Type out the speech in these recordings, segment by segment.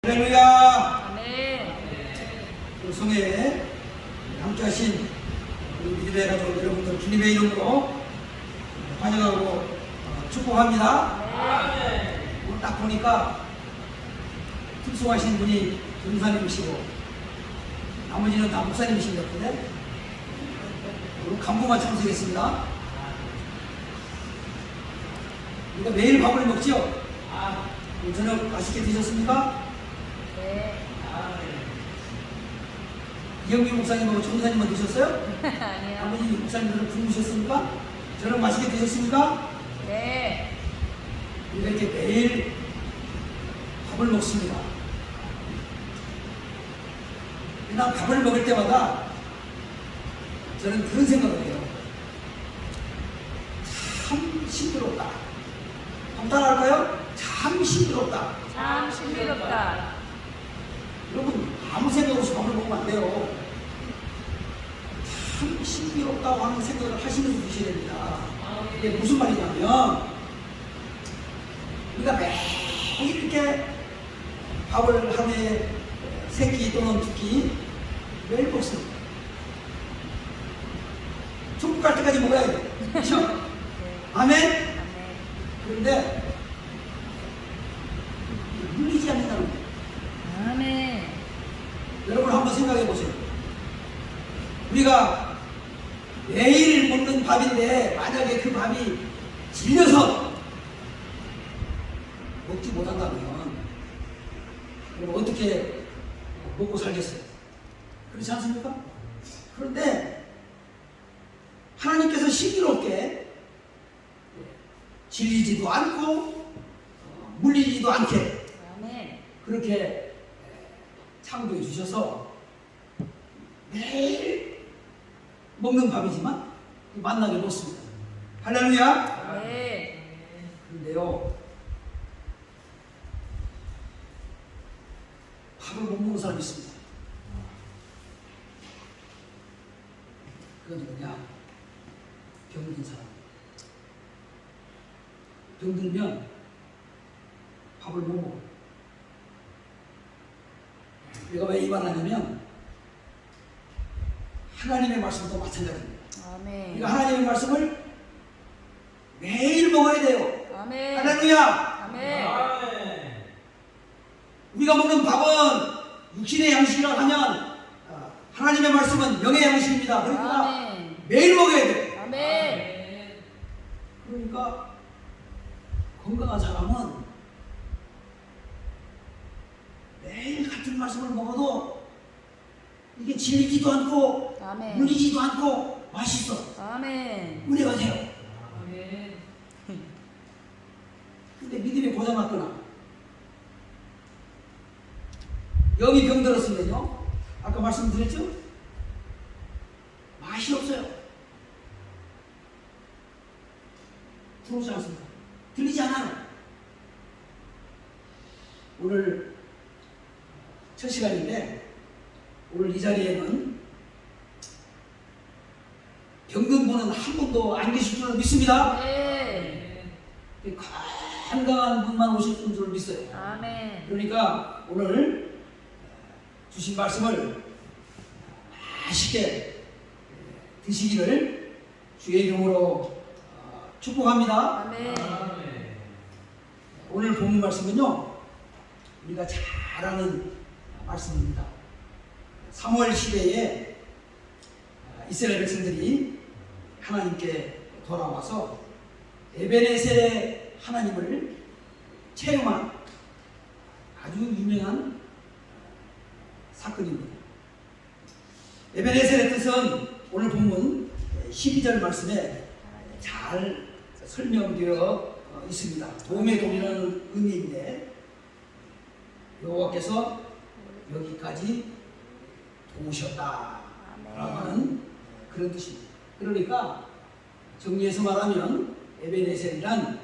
할렐루야. 아멘. 그 성회에 함께하신 우리 믿음의 가족 여러분들 주님의 이름으로 환영하고 축복합니다. 오늘 딱 보니까 특수하신 분이 전사님이시고 나머지는 다 목사님이신 것 같은데 오늘 간부만 참석했습니다. 우리가 매일 밥을 먹죠? 저녁 맛있게 드셨습니까? 네. 이영민 목사님하고 전사님만 드셨어요? 아니요. 나머지 목사님들은 굶으셨습니까? 저녁 맛있게 드셨습니까? 네. 우리가 이렇게 매일 밥을 먹습니다. 그냥 밥을 먹을 때마다 저는 그런 생각을 해요. 참 싱그럽다. 한번 따라할까요? 참 싱그럽다. 참 신비롭다. 여러분 아무 생각 없이 밥을 먹으면 안 돼요. 참 신비롭다고 하는 생각을 하시면서 드셔야 됩니다. 이게 무슨 말이냐면 우리가 매일 이렇게 밥을 하루에 3끼 또는 2끼 매일 먹습니다. 천국 갈 때까지 먹어야 돼요. 그렇죠? 아멘? 아멘. 그런데 물리지 않는다는 거예요. 아멘. 여러분 한번 생각해 보세요. 우리가 매일 먹는 밥인데 만약에 그 밥이 질려서 먹지 못한다면 그럼 어떻게 먹고 살겠어요? 그렇지 않습니까? 그런데 하나님께서 신비롭게 질리지도 않고 물리지도 않게 아멘. 그렇게 창조해 주셔서 매일 먹는 밥이지만 만나게 먹습니다. 할렐루야. 네. 그런데요, 밥을 못 먹는 사람이 있습니다. 그건 뭐냐? 병든 사람. 병들면 밥을 못 먹어요. 내가 왜 이 말하냐면 하나님의 말씀도 마찬가지입니다. 아멘. 우리가 하나님의 말씀을 매일 먹어야 돼요. 아멘. 할렐루야. 아멘. 우리가 먹는 밥은 육신의 양식이라고 하면 하나님의 말씀은 영의 양식입니다. 그러니까 아멘. 매일 먹어야 돼요. 아멘. 그러니까 건강한 사람은 매일 같은 말씀을 먹어도 이게 질리지도 않고 아멘. 물리지도 않고 맛있어. 아멘. 은혜가 돼요. 아멘. 근데 믿음이 고장났거나 영이 병들었으면요, 아까 말씀드렸죠? 맛이 없어요. 들어오지 않습니다. 들리지 않아요. 오늘 첫 시간인데 오늘 이 자리에는 병든 분은 한 분도 안 계실 줄 믿습니다. 네. 건강한 분만 오실 줄 믿어요. 아멘. 그러니까 오늘 주신 말씀을 맛있게 드시기를 주의 이름으로 축복합니다. 아멘. 오늘 본 말씀은요, 우리가 잘 아는 말씀입니다. 3월 시대에 이스라엘 백성들이 하나님께 돌아와서 에베네셀의 하나님을 체험한 아주 유명한 사건입니다. 에베네셀의 뜻은 오늘 본문 12절 말씀에 잘 설명되어 있습니다. 도움의 도이라는 의미인데 여호와께서 여기까지 도우셨다 라고 하는 그런 뜻입니다. 그러니까 정리해서 말하면 에베네셀이란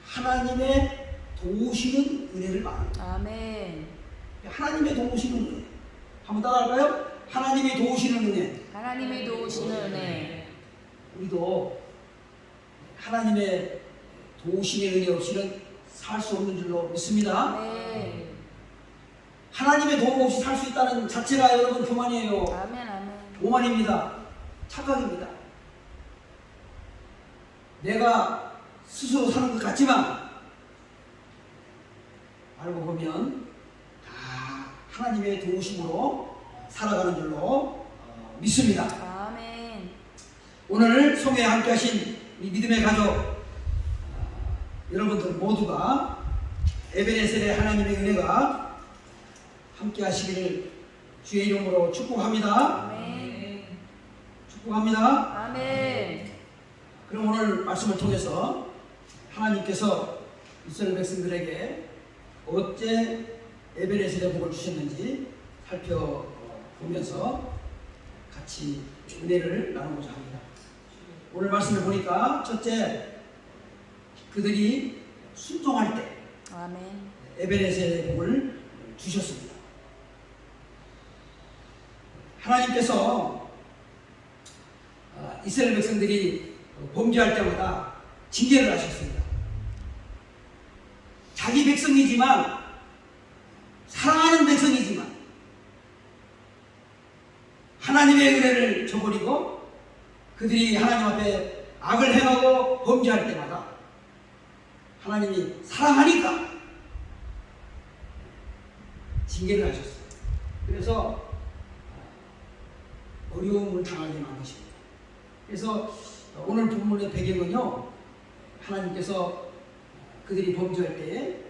하나님의 도우시는 은혜를 말합니다. 아멘. 하나님의 도우시는 은혜. 한번 따라할까요? 하나님이 도우시는 은혜. 하나님의 도우시는 은혜. 우리도 하나님의 도우심의 은혜 없이는 살 수 없는 줄로 믿습니다. 네. 하나님의 도움 없이 살 수 있다는 자체가 여러분 교만이에요. 아멘. 아멘. 오만입니다. 착각입니다. 내가 스스로 사는 것 같지만 알고 보면 다 하나님의 도우심으로 살아가는 줄로 믿습니다. 아멘. 오늘 성회에 함께 하신 이 믿음의 가족 여러분들 모두가 에베네셀의 하나님의 은혜가 함께 하시기를 주의 이름으로 축복합니다. 아멘. 축복합니다. 아멘. 그럼 오늘 말씀을 통해서 하나님께서 이스라엘 백성들에게 어째 에베네셀의 복을 주셨는지 살펴보면서 같이 은혜를 나누고자 합니다. 오늘 말씀을 보니까 첫째, 그들이 순종할 때 아멘. 에베네셀의 복을 주셨습니다. 하나님께서 이스라엘 백성들이 범죄할 때마다 징계를 하셨습니다. 자기 백성이지만, 사랑하는 백성이지만 하나님의 은혜를 저버리고 그들이 하나님 앞에 악을 행하고 범죄할 때마다 하나님이 사랑하니까 징계를 하셨어요. 그래서 어려움을 당하게 만드십니다. 그래서 오늘 본문의 배경은요, 하나님께서 그들이 범죄할 때에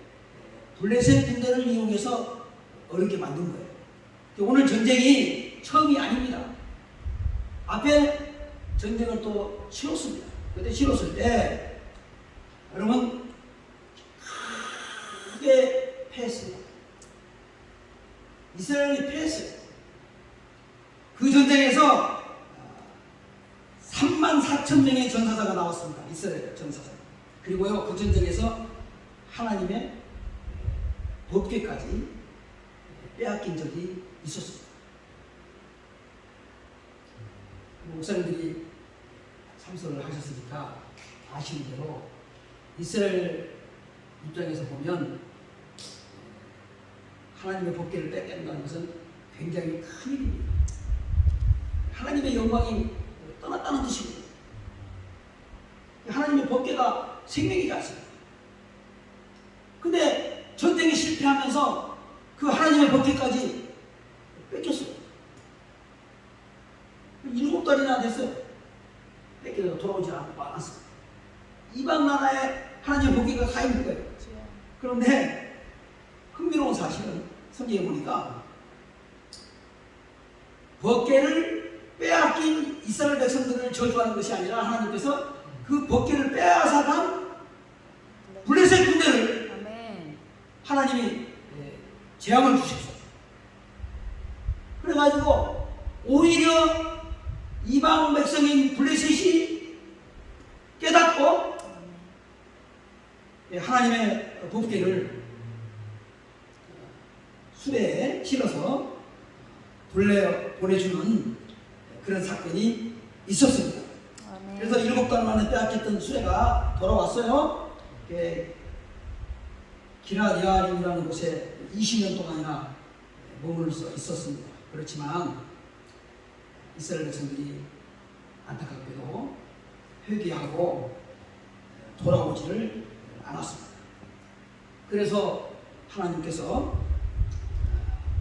블레셋 군대를 이용해서 어렵게 만든 거예요. 오늘 전쟁이 처음이 아닙니다. 앞에 전쟁을 또 치렀습니다. 그때 치렀을 때 여러분 크게 패했습니다. 이스라엘이 패했어요. 그 전쟁에서 34,000명의 전사자가 나왔습니다. 이스라엘 전사자. 그리고요, 그 전쟁에서 하나님의 법궤까지 빼앗긴 적이 있었습니다. 목사님들이 참석을 하셨으니까 아시는 대로 이스라엘 입장에서 보면 하나님의 법궤를 뺏긴다는 것은 굉장히 큰 일입니다. 하나님의 영광이 떠났다는 뜻입니다. 하나님의 법궤가 생명이지 않습니까? 근데 전쟁에 실패하면서 그 하나님의 법궤까지 뺏겼어요. 7달이나 됐어요. 뺏겨서 돌아오지 않았어요. 이방 나라에 하나님의 법궤가 가 있는 거예요. 그런데 흥미로운 사실은 성경에 보니까 법궤를 빼앗긴 이스라엘 백성들을 저주하는 것이 아니라 하나님께서 그 법궤를 빼앗아간 블레셋 군대를 아멘. 하나님이 재앙을 주셨어요. 그래가지고 오히려 이방 백성인 블레셋이 깨닫고 하나님의 법궤를 수레에 실어서 보내주는 그런 사건이 있었습니다. 아멘. 그래서 7달 만에 빼앗겼던 수레가 돌아왔어요. 기럇 여아림이라는 곳에 20년 동안이나 머물러 있었습니다. 그렇지만 이스라엘 백성들이 안타깝게도 회개하고 돌아오지를 않았습니다. 그래서 하나님께서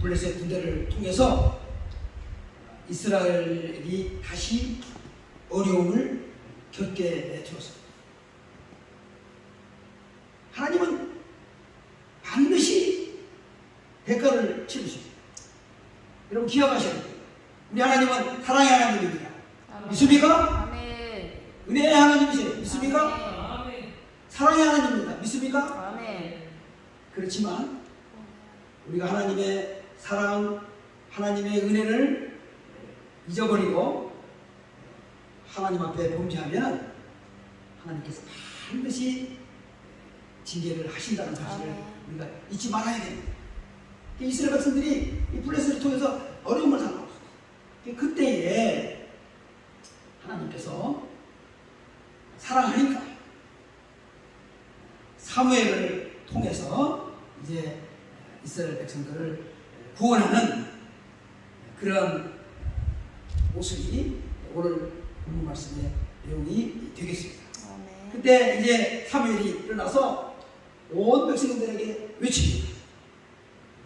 블레셋 군대를 통해서 이스라엘이 다시 어려움을 겪게 되었습니다. 하나님은 반드시 대가를 치르십니다. 여러분 기억하셔야 돼요. 우리 하나님은 사랑의 하나님입니다. 아멘. 믿습니까? 아멘. 은혜의 하나님이세요. 믿습니까? 아멘. 사랑의 하나님입니다. 믿습니까? 아멘. 그렇지만 우리가 하나님의 사랑, 하나님의 은혜를 잊어버리고 하나님 앞에 범죄하면 하나님께서 반드시 징계를 하신다는 사실을 우리가 잊지 말아야 됩니다. 이스라엘 백성들이 이 블레셋을 통해서 어려움을 당하고 있어요. 그때에 하나님께서 사랑하니까 사무엘을 통해서 이제 이스라엘 백성들을 구원하는 그런 모습이 오늘 본문 말씀의 내용이 되겠습니다. 아멘. 그때 이제 사무엘이 일어나서 온 백성들에게 외칩니다.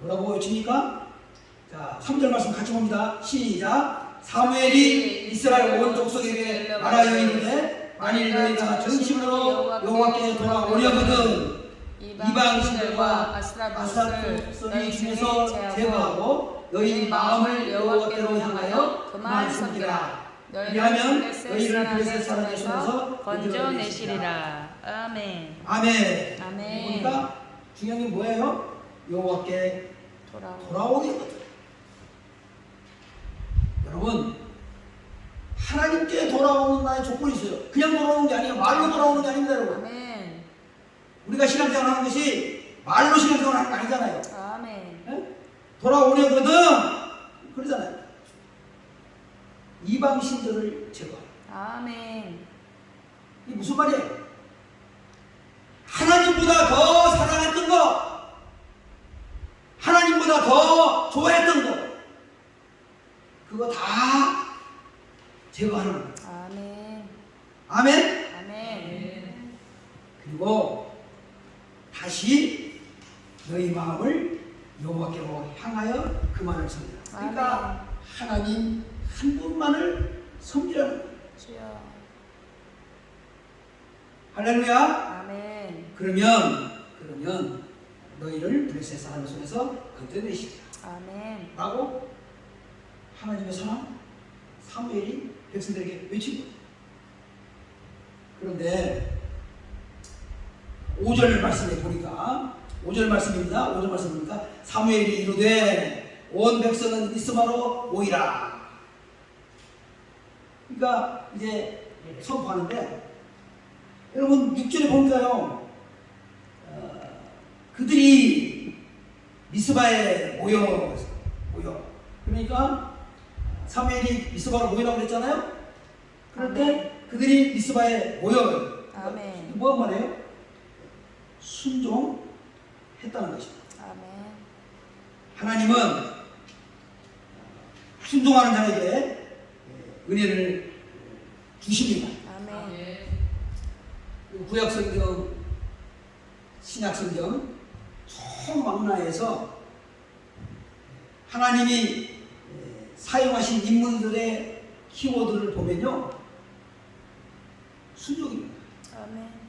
뭐라고 외칩니까? 자, 3절 말씀 같이 봅니다. 시작. 사무엘이 이스라엘 온 족속에게 말하여 이르되 만일 너희가 전심으로 여호와께 돌아오려거든 이방 신들과 아스타롯 너희 중에서 제거하고 너희 마음을 여호와께로 향하여 그만 섬기라. 그리하면 너희를 블레셋 사람의 손에서 건져내시리라. 아멘. 아멘. 아멘. 그러니까 중요한 게 뭐예요? 여호와께 돌아오려거든. 여러분, 하나님께 돌아오는 나의 조건이 있어요. 그냥 돌아오는 게 아니에요. 말로 돌아오는 게 아닙니다, 여러분. 아멘. 우리가 신앙생활 하는 것이 말로 신앙생활 하는 게 아니잖아요. 아멘. 네? 돌아오려거든 그러잖아요. 이방 신들을 제거하라. 아멘. 이게 무슨 말이에요? 하나님보다 더 사랑했던 거, 하나님보다 더 좋아했던 거, 그거 다 제거하는 거예요. 아멘. 아멘. 아멘. 그리고 다시 너희 마음을 여호와께로 향하여 그만을 섬기라. 그러니까 하나님 한 분만을 섬기라는 거예요. 주여. 할렐루야. 아멘. 그러면 너희를 블레셋 사람의 손에서 건져내시리라. 아멘. 라고 하나님의 사람 사무엘이 백성들에게 외친 거예요. 그런데 5절 말씀에 보니까 5절 말씀입니다. 5절 말씀 보니까 사무엘이 이르되 온 백성은 미스바로 모이라. 그러니까 이제 선포하는데 여러분 6절에 보니까요 그들이 미스바에 모여 그러니까 사무엘이 미스바로 모이라고 그랬잖아요. 그럴 때 그들이 미스바에 모여요. 아멘. 뭐 말이에요? 순종했다는 것입니다. 아멘. 하나님은 순종하는 자에게 은혜를 주십니다. 아멘. 구약성경, 신약성경 총망라에서 하나님이 사용하신 인물들의 키워드를 보면요 순종입니다. 아멘.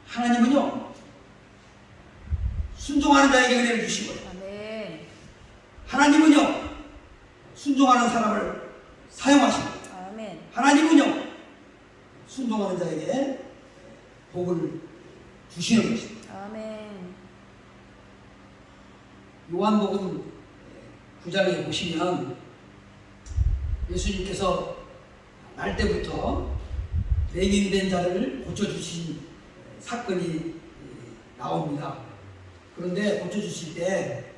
하나님은요 순종하는 자에게 은혜를 주시고요 아멘. 하나님은요 순종하는 사람을 사용하십니다. 아멘. 하나님은요 순종하는 자에게 복을 주시는 것입니다. 아멘. 요한복음 9장에 보시면 예수님께서 날 때부터 맹인된 자를 고쳐주신 사건이 나옵니다. 그런데 고쳐주실 때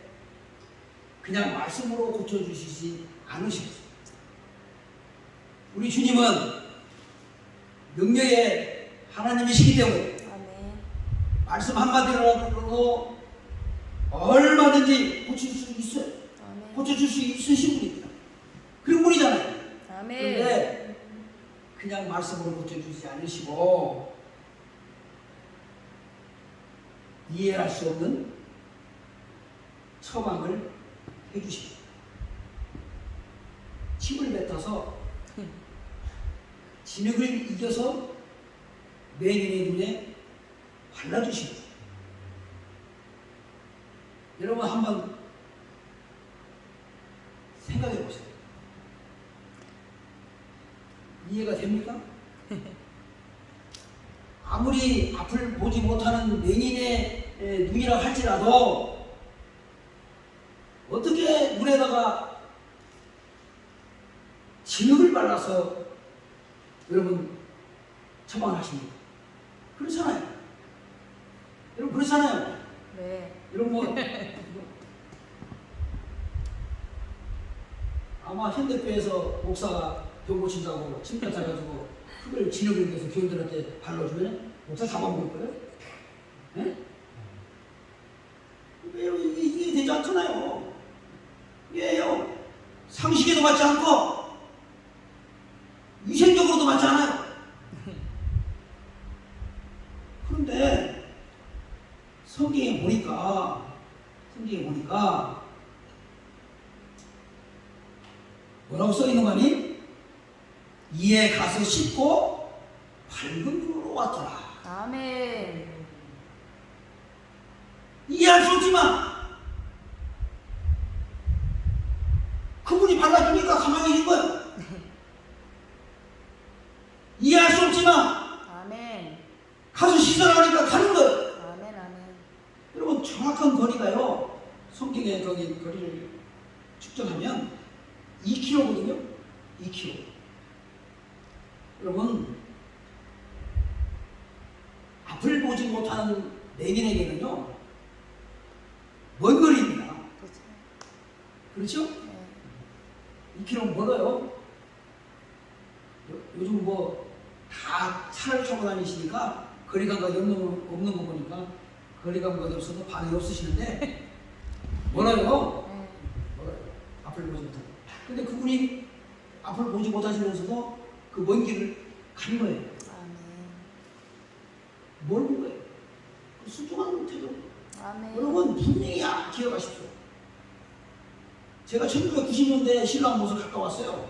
그냥 말씀으로 고쳐주시지 않으셨어요. 우리 주님은 능력의 하나님이시기 때문에 아멘. 말씀 한마디로 얼마든지 고칠 수 있어요. 아멘. 고쳐줄 수 있으신 분입니다. 그런 분이잖아요. 아멘. 그런데 그냥 말씀으로 고쳐주지 않으시고 이해할 수 없는 처방을 해주십니다. 침을 뱉어서 진흙을 이겨서 맹인의 눈에 발라주십니다. 여러분 한번 생각해 보세요. 이해가 됩니까? 아무리 앞을 보지 못하는 맹인의 눈이라 할지라도 어떻게 눈에다가 진흙을 발라서 여러분 처방하십니까? 그렇잖아요. 여러분 그렇잖아요. 네. 여러분 뭐 아마 현대교회에서 목사가 병 고친다고 침대 짜가지고 흙을 진흙을 내서 교인들한테 발라주면 목사 잡아먹을 거예요? 네? 이게 되지 않잖아요. 이게요. 상식에도 맞지 않고 위생적으로도 맞지 않아요. 그런데 성경에 보니까 뭐라고 써 있는 거니? 이에 가서 씻고 밝은 눈으로 왔더라. 아멘. 이해할 수 없지만 그분이 발라주니까 가만히 있는 거예요. 이해할 수 없지만 아멘. 가서 씻으라니까 가는 거예요. 아멘. 아멘. 여러분 정확한 거리가요. 성경에 거기 거리를 측정하면 2km거든요. 2km. 여러분 앞을 보지 못하는 내민에게는요 먼 거리입니다. 그렇죠? 네. 2km 멀어요. 요즘 뭐 다 차를 타고 다니시니까 거리감각이 없는 거 보니까 거리감각이 없어도 반응이 없으시는데 멀어요. 네. 멀어요. 앞을 보지 못하고. 근데 그분이 앞을 보지 못하시면서도 그 먼 길을 간 거예요. 아멘. 뭘 본 거예요? 그 순종한 태도. 아멘. 여러분 분명히 기억하십시오. 제가 1990년대 신랑 모습 갔다 왔어요.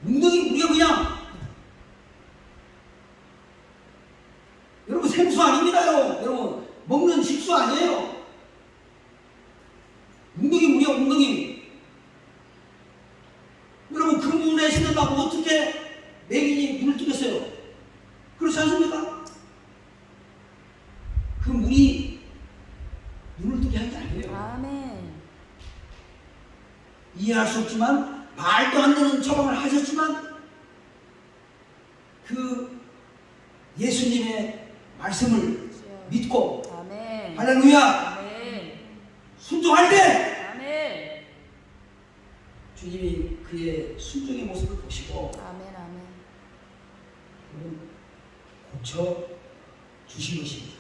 웅덩이 무려 그냥 여러분 생수 아닙니다요. 여러분 먹는 식수 아니에요. 웅덩이 무려 웅덩이. 여러분 그 물에 신는다고 어떻게 맹인이 물을 뜨겠어요? 그렇지 않습니까? 그 물이 눈을 뜨게 한 게 아니에요. 아멘. 이해할 수 없지만 말도 안 되는 처방을 하셨지만 그 예수님의 말씀을 믿고 아멘. 할렐루야 아멘. 순종할 때 아멘. 주님이 그의 순종의 모습을 보시고 아멘. 아멘. 고쳐 주신 것입니다.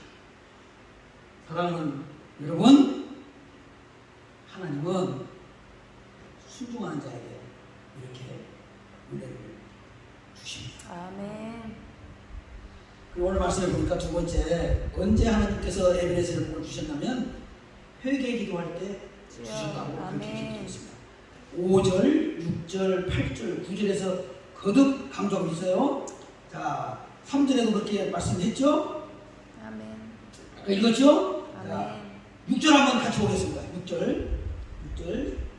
사랑하는 여러분, 하나님은 순종하는 자에게 이렇게 은혜를 주십니다. 아멘. 그리고 오늘 말씀을 보니까 두 번째, 언제 하나님께서 에베네스를 복을 주셨냐면 회개 기도할 때 주셨다고 그렇게 기록되어 있습니다. 5절, 6절, 8절, 9절에서 거듭 강조하고 있어요. 자, 3절에도 그렇게 말씀했죠? 아멘. 아까 읽었죠? 자, 아멘. 6절 한번 같이 보겠습니다. 6절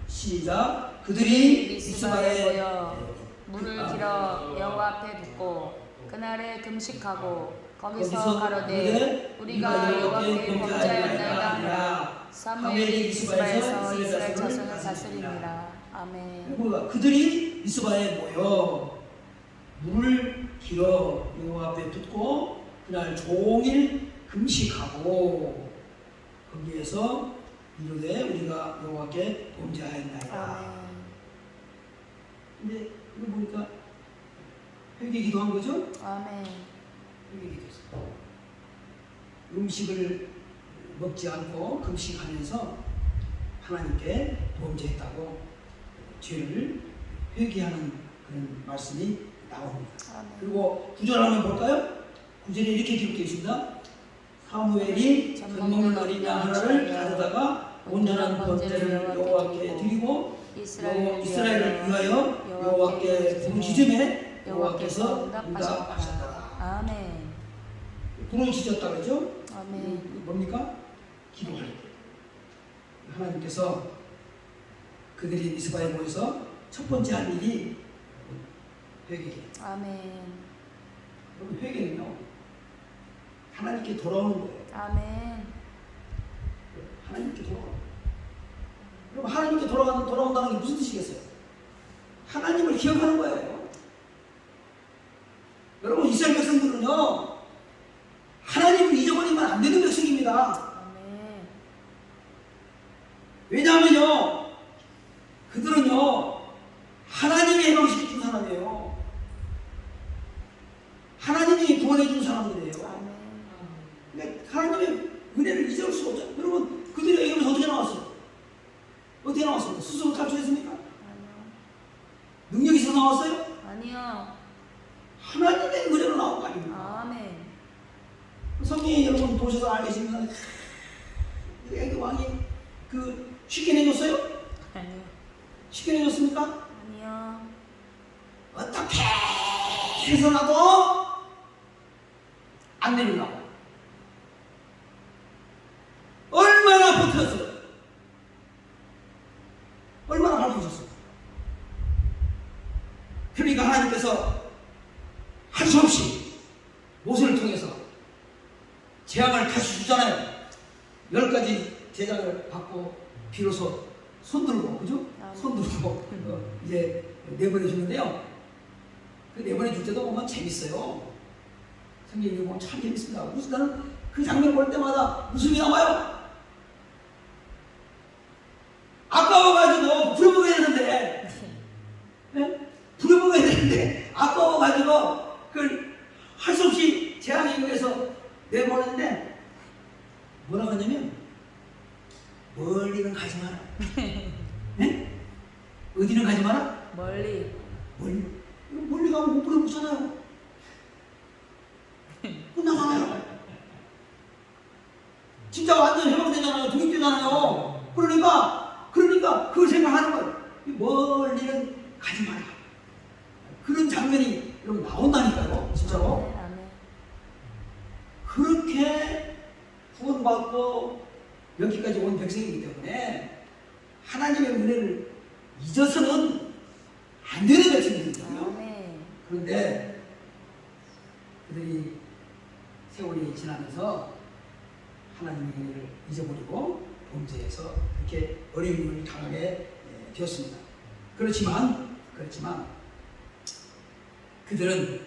시작. 그들이 미스바에 미스바에 모여 물을 길어 여호와 앞에 붓고 그날에 금식하고 거기서 가로되 우리가 여호와께 범죄하였나이다 하니라. 사무엘이 미스바에서 이스라엘 자손을 다스리니라. 아멘. 뭐가 그들이 미스바에 모여 물을 길어 여호와 앞에 붓고 그날 종일 금식하고 거기에서 이르되 우리가 여호와께 범죄하였나이다. 아멘. 근데 이거 보니까 회개 기도한 거죠? 아멘. 회개 기도했어요. 음식을 먹지 않고 금식하면서 하나님께 범죄했다고 죄를 회개하는 그런 말씀이 나옵니다. 아멘. 그리고 9절 한번 볼까요? 9절에 이렇게 기록되어 있습니다. 사무엘이 젖먹는 어린 양 하나를 가져다가 온전한 번제를 여호와께 드리고 이스라엘을 위하여 여호와께 부르짖음에 여호와께서 응답하셨다. 아멘. 부르짖었다 그러죠? 아멘. 뭡니까? 기도할 때 하나님께서 그들이 미스바에 모여서 첫 번째 한 일이 회개예요. 아멘. 여러분 회개는요 하나님께 돌아오는 거예요. 아멘. 하나님께 돌아오는 거예요. 여러분 하나님께 돌아온다는 게 무슨 뜻이겠어요? 하나님을 기억하는 거예요. 여러분 이스라엘 백성들은요 하나님을 잊어버리면 안 되는 백성입니다. 아멘. 왜냐하면요 그들은요 하나님이 해방시켜 준 사람이에요. 하나님이 구원해 준 사람들이에요. 아멘. 그러니까 하나님의 은혜를 잊을 수가 없죠. 보셔서 알겠지만 애기 왕이 쉽게 내줬어요? 아니요. 쉽게 내줬습니까? 아니요. 어떻게 해서라도 안 내리려고 얼마나 버텼어요? 얼마나 갈구셨어요? 그러니까 하나님께서 할 수 없이 모세를 통해서 재앙을 다시 주잖아요. 10가지 제장을 받고 비로소 손들고, 그죠? 손들고 이제 내보내주는데요. 그 내보내줄 때도 보면 재밌어요. 성경에 보면 참 재밌습니다. 무슨 나는 그 장면 볼 때마다 웃음이 나와요. 아까워가지고 부려먹어야 되는데, 네? 부려먹어야 되는데 아까워가지고 그걸 할 수 없이 재앙에 의해서 내보냈는데 뭐라고 하냐면 멀리는 가지 마라. 네? 어디는 가지 마라? 멀리. 멀리 가면 못 부려먹잖아요. 끝나잖아요. 진짜 완전 해방되잖아요. 독립되잖아요. 그러니까 그걸 생각하는 거예요. 멀리는 가지 마라. 그런 장면이 여러분 나온다니까요. 진짜로. 아멘. 그렇게 구원받고 여기까지 온 백성이기 때문에 하나님의 은혜를 잊어서는 안 되는 백성이거든요. 아멘. 그런데 그들이 세월이 지나면서 하나님의 은혜를 잊어버리고 범죄해서 그렇게 어려움을 당하게 되었습니다. 그렇지만 그들은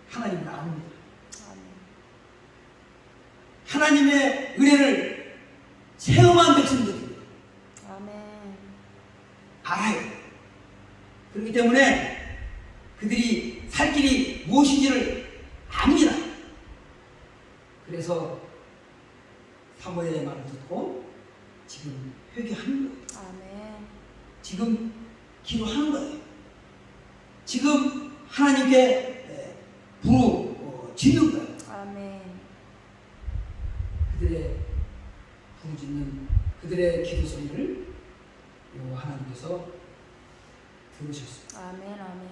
하나님을 압니다. 하나님의 은혜를 체험한 백성들입니다. 아멘. 알아요. 그렇기 때문에 그들이 살 길이 무엇인지를 압니다. 그래서 사모엘의 말을 듣고 지금 회개하는 거예요. 아멘. 지금 기도하는 거예요. 지금 하나님께 부르짖는 거예요. 아멘. 그들의 부르짖는 그들의 기도 소리를 하나님께서 들으셨습니다. 아멘. 아멘.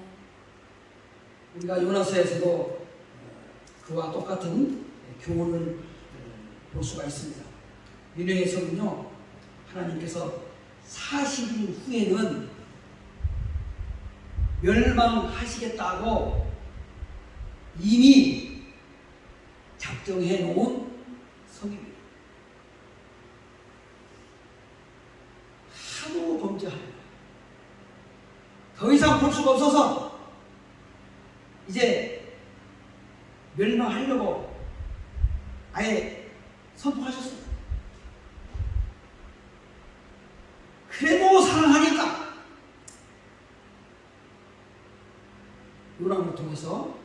우리가 요나서에서도 그와 똑같은 교훈을 볼 수가 있습니다. 니느웨에서는요, 하나님께서 40일 후에는 멸망하시겠다고 이미 작정해 놓은 성입니다. 하도 범죄합니다. 더 이상 볼 수가 없어서 이제 멸망하려고 아예 선포하셨어요. 그래도 사랑하니까 요나를 통해서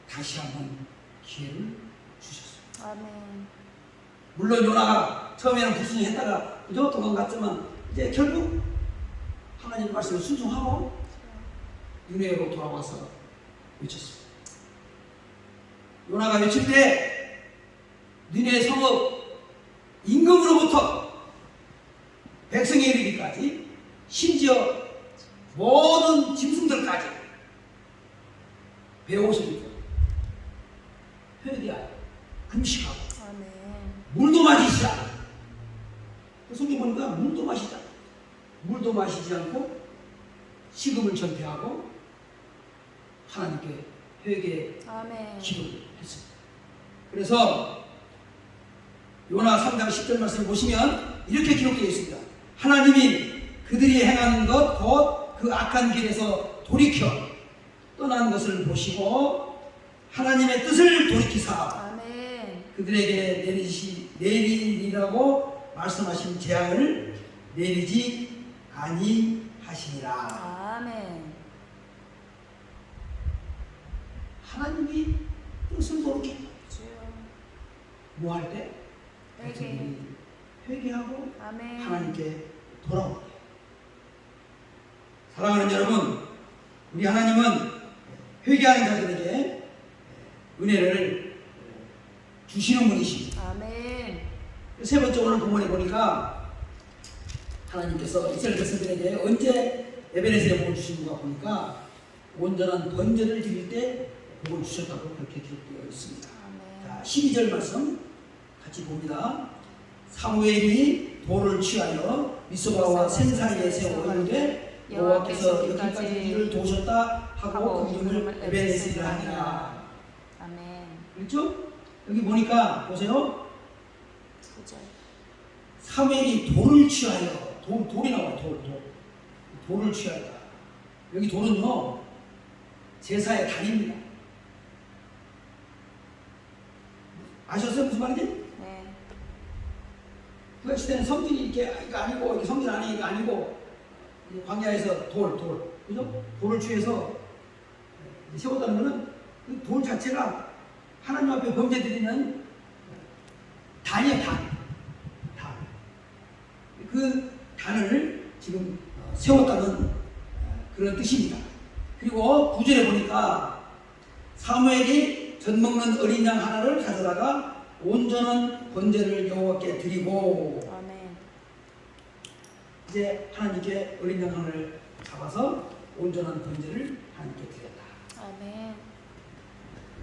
다시 한번 기회를 주셨어요. 아멘. 물론 요나가 처음에는 불순종했다가 그저 도망갔지만 이제 결국 하나님 말씀을 순종하고 니느웨로 돌아와서 외쳤습니다. 요나가 외칠 때 니느웨 성읍 임금으로부터 백성에 이르기까지 심지어 모든 짐승들까지 배옷을 입고 회개하여 금식하고 아멘. 물도 마시자. 그 성경 보니까 물도 마시자. 물도 마시지 않고 식음을 전폐하고 하나님께 회개 아멘. 기도를 했습니다. 그래서 요나 3장 10절 말씀을 보시면 이렇게 기록되어 있습니다. 하나님이 그들이 행하는 것 곧 그 악한 길에서 돌이켜 떠난 것을 보시고 하나님의 뜻을 돌이키사 아멘. 그들에게 내리리라고 말씀하신 재앙을 내리지 아니하시니라. 아멘. 하나님이 뜻을 돌이킨다. 주여. 뭐 할 때? 회개. 회개하고 아멘. 하나님께 돌아오게. 사랑하는 여러분, 우리 하나님은 회개하는 자들에게 은혜를 주시는 분이십니다. 아멘. 세 번째 오늘 본문에 보니까 하나님께서 이스라엘 백성들에게 언제 에베네셀의 복을 주시는가 보니까 온전한 번제를 드릴 때 복을 주셨다고 그렇게 기록되어 있습니다. 아멘. 자, 12절 말씀 같이 봅니다. 사무엘이 돌을 취하여 미스바와 센 사이에 세워 이르되 여호와께서 여기까지 이를 도우셨다 하고 그 이름을 에베네셀이라 하니라. 아멘. 그렇죠? 여기 보니까 보세요. 9절. 사무엘이 돌을 취하여 돌이 나와요. 돌을 취하였다. 여기 돌은요 제사의 단입니다. 아셨어요? 무슨 말인지? 네. 그 시대는 성전이 이렇게 이거 아니고 이게 성전 안에 이거 아니고 광야에서 돌 그죠? 돌을 취해서 세웠다는 것은 그 돌 자체가 하나님 앞에 범죄 드리는 단이에요. 단. 그 단을 지금 세웠다는 그런 뜻입니다. 그리고 9절에 보니까 사무엘이 젖 먹는 어린 양 하나를 가져다가 온전한 번제를 여호와께 드리고 아멘. 이제 하나님께 어린 양 하나를 잡아서 온전한 번제를 하나님께 드렸다. 아멘.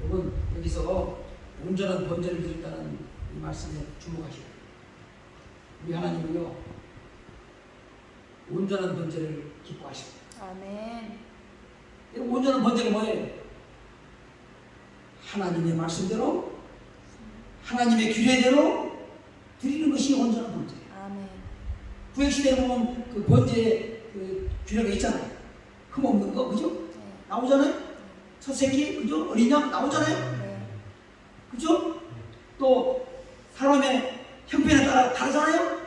여러분 여기서 온전한 번제를 드린다는 이 말씀에 주목하시오. 우리 하나님은요 온전한 번제를 기뻐하십니다. 아멘. 온전한 번제가 뭐예요? 하나님의 말씀대로 하나님의 규례대로 드리는 것이 온전한 번제예요. 아멘. 구약시대에 보면 그 번제 그 규례가 있잖아요. 흠없는 거 그죠? 네. 나오잖아요. 첫 새끼 그죠? 어린 양 나오잖아요. 네. 그죠? 또 사람의 형편에 따라 다르잖아요.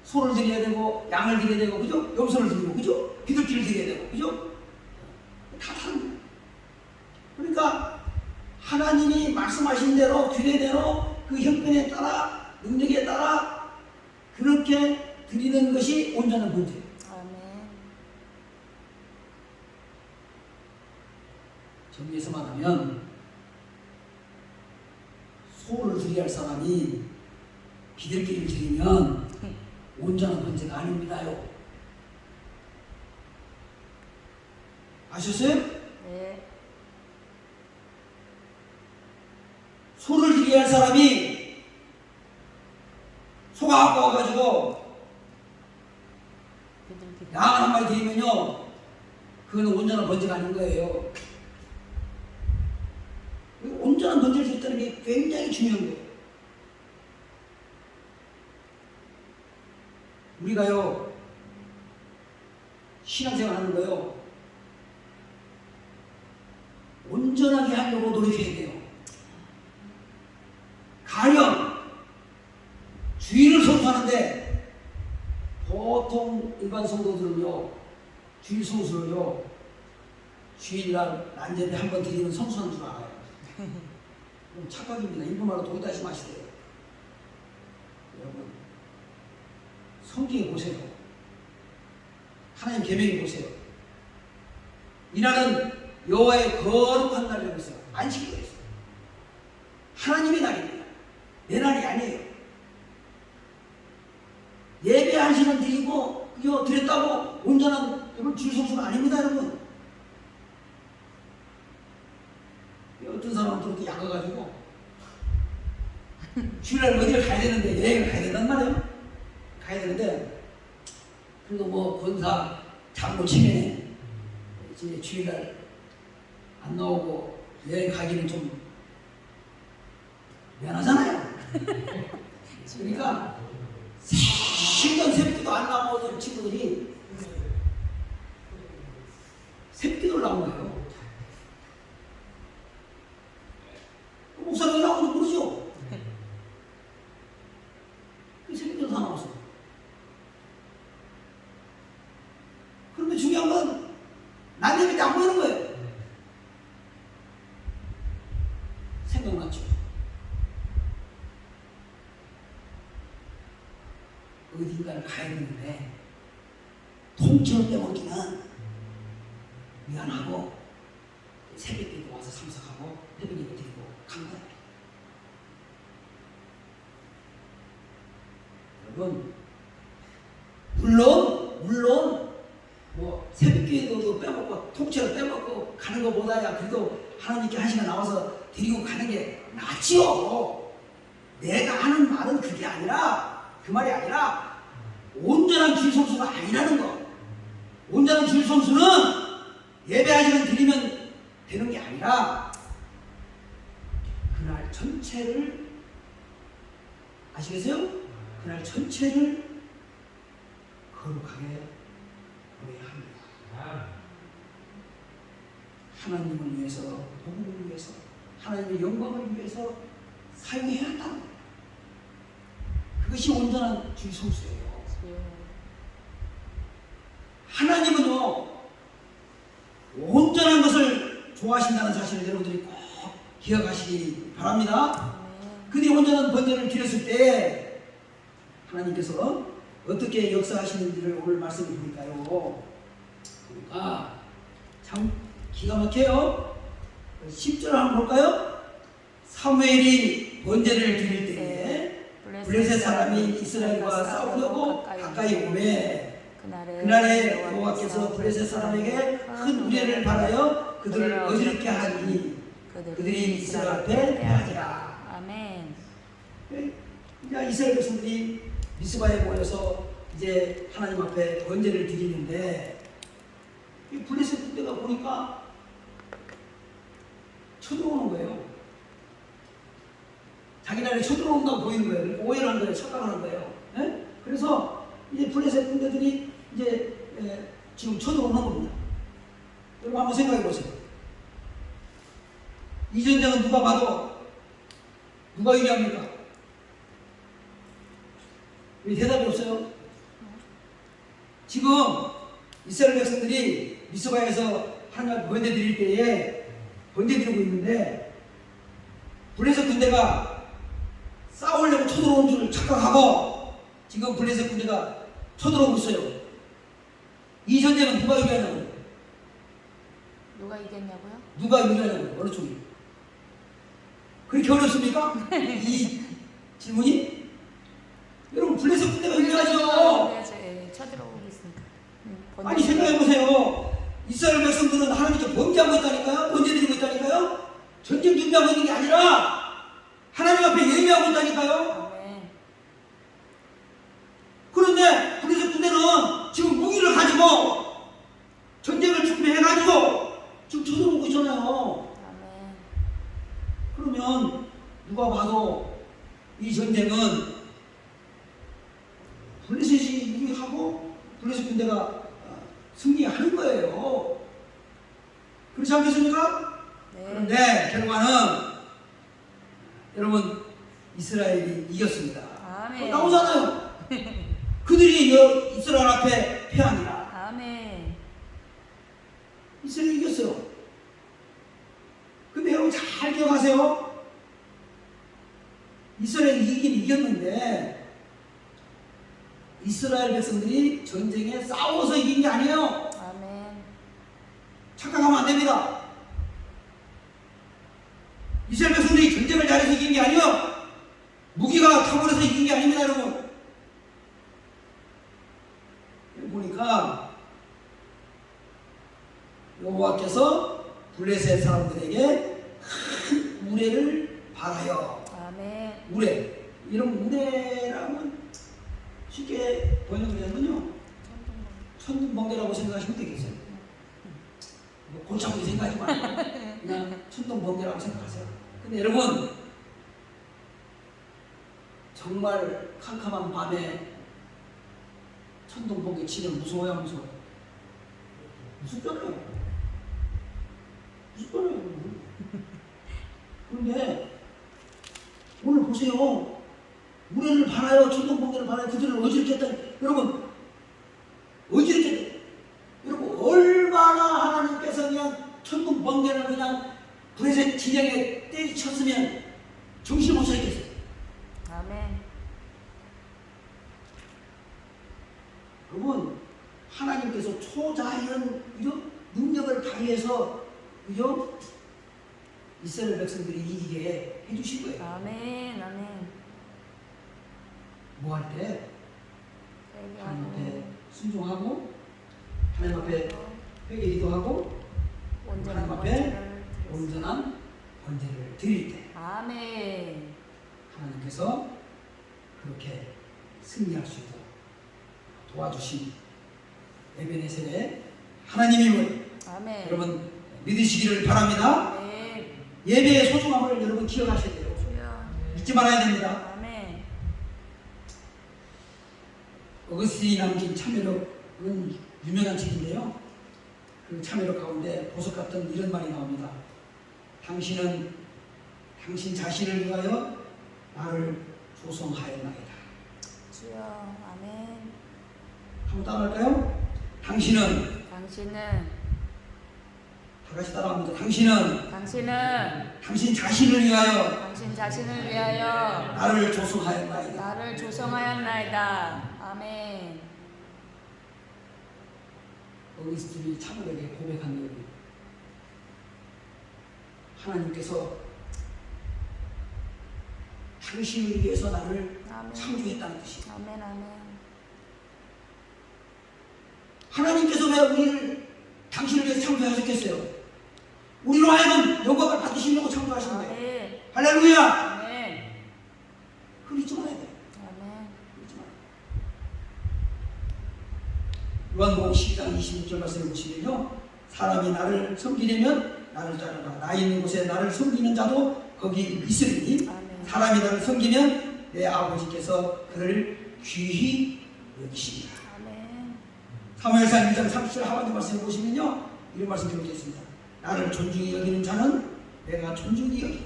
소를 드려야 되고 양을 드려야 되고 그죠? 염소를 드리고 그죠? 비둘기를 드려야 되고 그죠? 다 다른 거예요. 그러니까 하나님이 말씀하신 대로 규례대로 그 형편에 따라 능력에 따라 그렇게 드리는 것이 온전한 번제예요. 아멘. 정리해서 말하면 소를 드려야 할 사람이 비둘기를 드리면 온전한 번제가 아닙니다요. 아셨어요? 네. 소를 드려야 할 사람이 소가 갖고 와가지고 비둘기. 양 한 마리 드리면요 그거는 온전한 번제가 아닌 거예요. 온전한 번제를 드렸다는 게 굉장히 중요한 거예요. 우리가요 신앙생활 하는 거요 온전하게 하려고 노력해야 돼요. 가령 주일을 성수하는데 보통 일반 성도들은요 주일 성수를요 주일날 난제를 한번 드리면 성수하는 줄 알아요. 그럼 착각입니다. 일본말로 도리다시 마시래요. 여러분 성경에 보세요. 하나님 계명에 보세요. 이날은 여호와의 거룩한 날이라고 했어요. 안식이라고 했어요. 하나님의 날입니다. 내 날이 아니에요. 예배 한 시간 드리고 그거 드렸다고 온전한 여러분 주일 성수는 아닙니다. 여러분 어떤 사람은 그렇게 약해가지고 주일날 어디를 가야 되는데 여행을 가야 된단 말이에요. 가야 되는데 그래도 뭐 권사 장로 치면에 이제 주일날 안 나오고 여행 가기는 좀 미안하잖아요. 그러니까 신전 새벽기도 안 나오던 친구들이 새벽기도를 나온 거예요. 목사님이 나오는지 모르죠? 그 새벽기도 다 나왔어요. 그런데 중요한 건 난 예배 때 안 보이는 거예요. 생각났죠? 어딘가를 가야 되는데 통째로 빼먹기는 미안하고 새벽 때도 와서 참석하고 새벽 예배 드리고 간 거예요. 여러분, 물론 뭐 새벽기도 빼먹고 통째로 빼먹고 가는 것보다야 그래도 하나님께 한 시간 나와서 데리고 가는 게 낫지요. 내가 하는 말은 그게 아니라, 그 말이 아니라 온전한 주일성수가 아니라는 거. 온전한 주일성수는 예배 1시간 드리면 되는 게 아니라 그날 전체를, 아시겠어요? 그날 전체를 거룩하게 보여야 합니다. 하나님을 위해서, 복음을 위해서, 하나님의 영광을 위해서 사용해야 한다는 거예요. 그것이 온전한 주일성수예요. 하나님은요, 온전한 것을 좋아하신다는 사실을 여러분들이 꼭 기억하시기 바랍니다. 그들이 온전한 번제를 드렸을 때 하나님께서 어떻게 역사하시는지를 오늘 말씀을 보니까요, 보니까 참 기가 막혀요. 10절 한번 볼까요? 사무엘이 번제를 드릴 때에 블레셋 사람이 이스라엘과 싸우려고 가까이 오매 그날에 여호와께서 블레셋 사람에게 큰 우레를 바라여 그들을 어지럽게 하니 그들이 이스라엘 앞에 패하리라. 아멘. 이제 이스라엘 백성들이 미스바에 모여서 이제 하나님 앞에 번제를 드리는데 이 블레셋 군대가 보니까 쳐들어오는 거예요. 자기 나라에 쳐들어온다고 보이는 거예요. 그러니까 오해를 한 거예요. 착각하는 거예요. 네? 그래서 이제 블레셋 군대들이 이제 지금 쳐들어오는 겁니다. 여러분 한번 생각해 보세요. 이 전쟁은 누가 봐도 누가 유리합니까? 왜 대답이 없어요? 지금 이스라엘 백성들이 미스바에서 하나님 번제 드릴 때에 번제 드리고 있는데 블레셋 군대가 싸우려고 쳐들어온 줄 착각하고 지금 블레셋 군대가 쳐들어오고 있어요. 이 전쟁은 누가 이기냐고요? 누가 이겼냐고요? 누가 이기냐고요? 어느 쪽이? 그렇게 어렵습니까? 이 질문이? 여러분 블레셋 군대가 이겨야죠. 쳐들어오고 있으니까. 아니 생각해보세요. 이스라엘 백성들은 하나님께 번제하고 있다니까요? 번제 드리고 있다니까요? 전쟁 준비하고 있는 게 아니라 하나님 앞에 예배하고 있다니까요? 아멘. 그런데 블레셋 군대는 지금 무기를 가지고 전쟁을 준비해가지고 지금 쳐들어오고 있잖아요. 아멘. 그러면 누가 봐도 이 전쟁은 블레셋이 이기하고 블레셋 군대가 승리하는 거예요. 그렇지 않겠습니까? 네. 그런데 결과는 여러분 이스라엘이 이겼습니다. 아멘. 나오잖아요. 그들이 이스라엘 앞에 패하니라. 아멘. 이스라엘이 이겼어요. 근데 여러분 잘 기억하세요. 이스라엘이 이기긴 이겼는데 이스라엘 백성들이 전쟁에 싸워서 이긴 게 아니에요. 아멘. 착각하면 안 됩니다. 이스라엘 백성들이 전쟁을 잘해서 이긴 게 아니에요. 무기가 탁월해서 이긴 게 아닙니다, 여러분. 보니까 여호와께서 블레셋 사람들에게 큰 우레를 바라요. 아멘. 우레. 이런 우레라면 쉽게 번역하면요, 천둥번개라고 생각하시면 되겠어요. 뭐 골창이 생각하지 말고 그냥 천둥번개라고 생각하세요. 근데 여러분 정말 캄캄한 밤에 천둥번개 치면 무서워요, 안 무서워요? 무섭잖아요. 무섭잖아요. 그런데 오늘 보세요. 우레를 바라요. 천둥번개를 바라요. 그들을 어지럽게 했다. 여러분 어지럽게, 여러분 얼마나 하나님께서 그냥 천둥번개를 그냥 블레셋 진영에 때리쳤으면 정신을 못 차리겠어요. 아멘. 여러분 하나님께서 초자연 능력을 발휘해서 그죠? 이스라엘 백성들이 이기게 해주신 거예요. 아멘. 아멘. 뭐 할 때? 하나님 앞에 순종하고 하나님 앞에 회개 기도하고 온전한 하나님 앞에 번제를 온전한 번제를 드릴 때 아멘. 하나님께서 그렇게 승리할 수 있도록 도와주신 에베네셀의 하나님임을 아멘. 여러분 믿으시기를 바랍니다. 아멘. 예배의 소중함을 여러분 기억하셔야 돼요. 주여. 잊지 말아야 됩니다. 아멘. 어거스틴이 남긴 참회록은 유명한 책인데요. 그 참회록 가운데 보석 같은 이런 말이 나옵니다. 당신은 당신 자신을 위하여 나를 조성하였나이다. 주여. 아멘. 한번 따라할까요? 당신은 다 같이 따라합니다. 당신은 당신 자신을 위하여 당신 자신을 위하여 나를 조성하였나이다. 나를 조성하였나이다. 아멘. 어거스틴이 참회록에 고백한 내용이 하나님께서 당신을 위해서 나를 아멘. 창조했다는 뜻이에요. 아멘. 아멘. 하나님께서 왜 우리를 당신을 위해서 창조하셨겠어요? 우리로 하여금 영광을 받으시려고 창조하신 거예요. 아멘. 할렐루야! 아멘. 그걸 잊지 말아야 돼요. 아멘. 잊지 말아요. 요한복음 12장 26절 말씀을 보시면요. 사람이 나를 섬기려면 나를 따르라. 나 있는 곳에 나를 섬기는 자도 거기 있으리니 아멘. 사람이 나를 섬기면 내 아버지께서 그를 귀히 여기시리라. 아멘. 사무엘상 2장 30절 하반절 말씀을 보시면요. 이런 말씀 기록되어 있습니다. 나를 존중히 여기는 자는 내가 존중히 여기고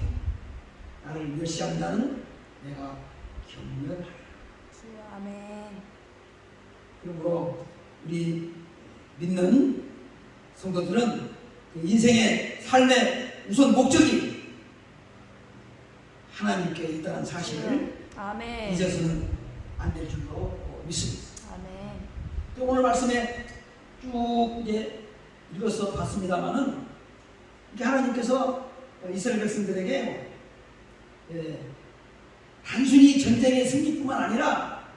나를 멸시하는 자는 내가 경멸하리라. 주여. 아멘. 그러므로 우리 믿는 성도들은 그 인생의 삶의 우선 목적이 하나님께 있다는 사실을 아멘. 잊어서는 안 될 줄로 믿습니다. 아멘. 또 오늘 말씀에 쭉 이제 읽어서 봤습니다만은 이게 하나님께서 이스라엘 백성들에게 단순히 전쟁의 승리뿐만 아니라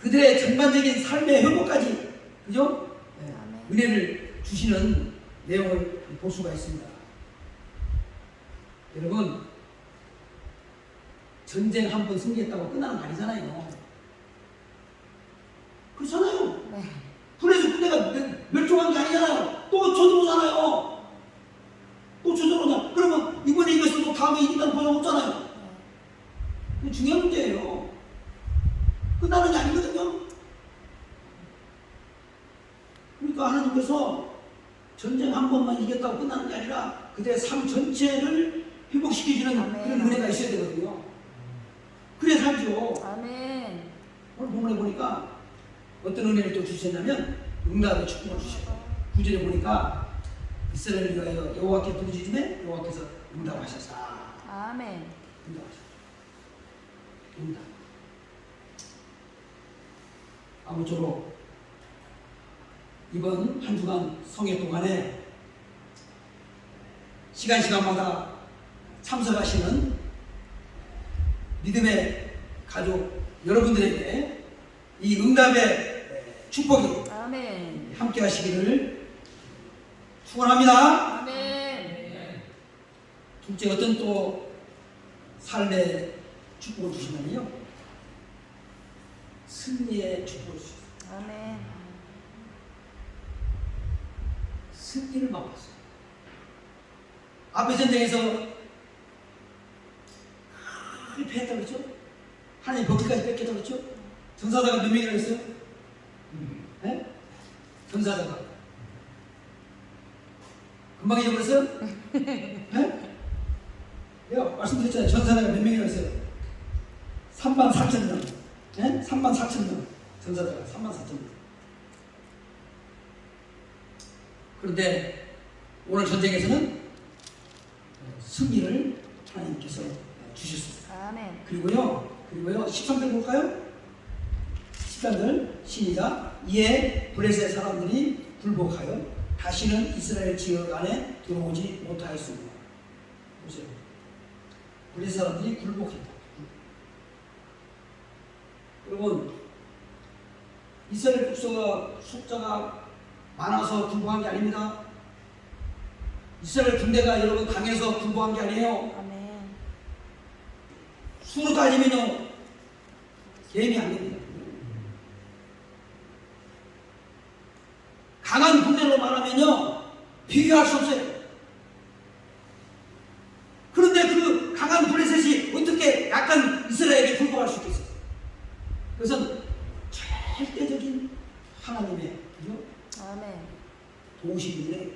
그들의 전반적인 삶의 회복까지 그죠? 아멘. 은혜를 주시는 내용을 볼 수가 있습니다. 여러분 전쟁 한 번 승리했다고 끝나는 거 아니잖아요. 그렇잖아요. 네. 불에서 군대가 멸종한 게 아니잖아요. 또 쳐들어오잖아요. 또 쳐들어오잖아요. 그러면 이번에 이겼어도 다음에 이긴다는 보장 없잖아요. 그게 중요한 문제예요. 끝나는 게 아니거든요. 그러니까 하나님께서 전쟁 한 번만 이겼다고 끝나는 게 아니라 그들의 삶 전체를 회복시켜주는 아멘. 그런 은혜가 있어야 되거든요. 그래 살죠. 아멘. 오늘 본문에 보니까 어떤 은혜를 또 주셨냐면 응답의 축복을 주셔요. 구절에 보니까 이스라엘을 위하여 여호와께 부르짖음에 여호와께서 응답하셨다. 아멘. 응답하셨다. 응답. 아무쪼록 이번 한 주간 성회 동안에 시간마다 참석하시는 믿음의 가족 여러분들에게 이 응답의 축복이 아멘. 함께 하시기를 축원합니다. 아멘. 둘째 어떤 또 삶의 축복을 주시면요 승리의 축복을 주셨어요. 아멘. 승리를 맛봤어요. 앞의 전쟁에서 크게 패했다 그랬죠? 하나님 법기까지 뺏겼다 그랬죠? 전사자가 몇 명이나 있어요? 네? 전사자가 금방 잊어버렸어요? 네? 내가 말씀드렸잖아요. 전사자가 몇 명이나 있어요? 34,000명. 네? 34,000명. 전사자가 34,000명. 그런데 오늘 전쟁에서는 승리를 하나님께서 주셨습니다. 아멘. 그리고요 13절 볼까요? 13절 시작. 이에 블레셋 사람들이 굴복하여 다시는 이스라엘 지역 안에 들어오지 못하였습니다. 보세요. 블레셋 사람들이 굴복했다. 여러분 이스라엘 국수가 숫자가 많아서 굴복한 게 아닙니다. 이스라엘 군대가 여러분 강해서 굴복한 게 아니에요. 아멘. 수로 따지면요 게임이 안 됩니다. 강한 군대로 말하면요 비교할 수 없어요. 그런데 그 강한 블레셋이 어떻게 약간 이스라엘에게 굴복할 수 있겠어요? 그것은 절대적인 하나님의 그죠? 아멘. 도우심인데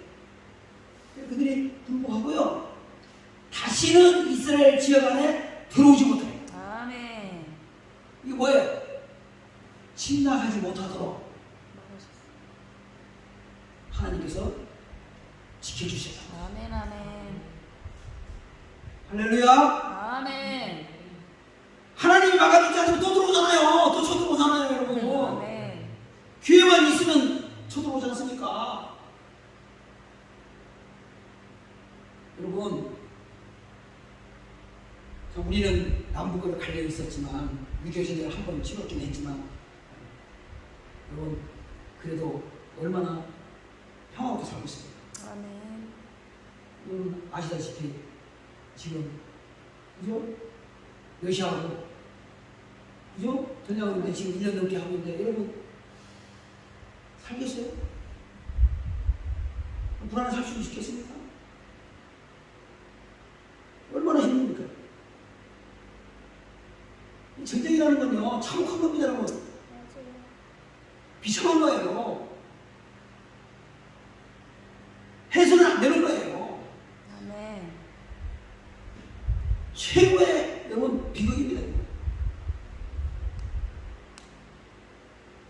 그들이 굴복하고요 다시는 이스라엘 지역 안에 들어오지 못해요. 아멘. 이게 뭐예요? 침략하지 못하도록 하나님께서 지켜주셔요. 아멘. 아멘. 할렐루야. 아멘. 하나님이 막아주지 않으면 또 들어오잖아요. 또 쳐들어오잖아요, 여러분. 아멘. 기회만 있으면 쳐들어오지 않습니까? 여러분, 우리는 남북으로 갈려 있었지만 유교신들을 한 번 찍었긴 했지만 여러분 그래도 얼마나 평화롭게 살고 있습니다. 아멘. 여러분 아시다시피 지금 그죠? 러시아하고 그죠? 전쟁하고 있는데 지금 1년 넘게 하고 있는데 여러분 살겠어요? 불안해 살 수 있겠습니까? 얼마나 힘듭니까? 전쟁이라는 건요 참혹한 겁니다 여러분. 비참한 거예요. 해서는 안 되는 거예요. 아멘. 최고의 여러분 비극입니다.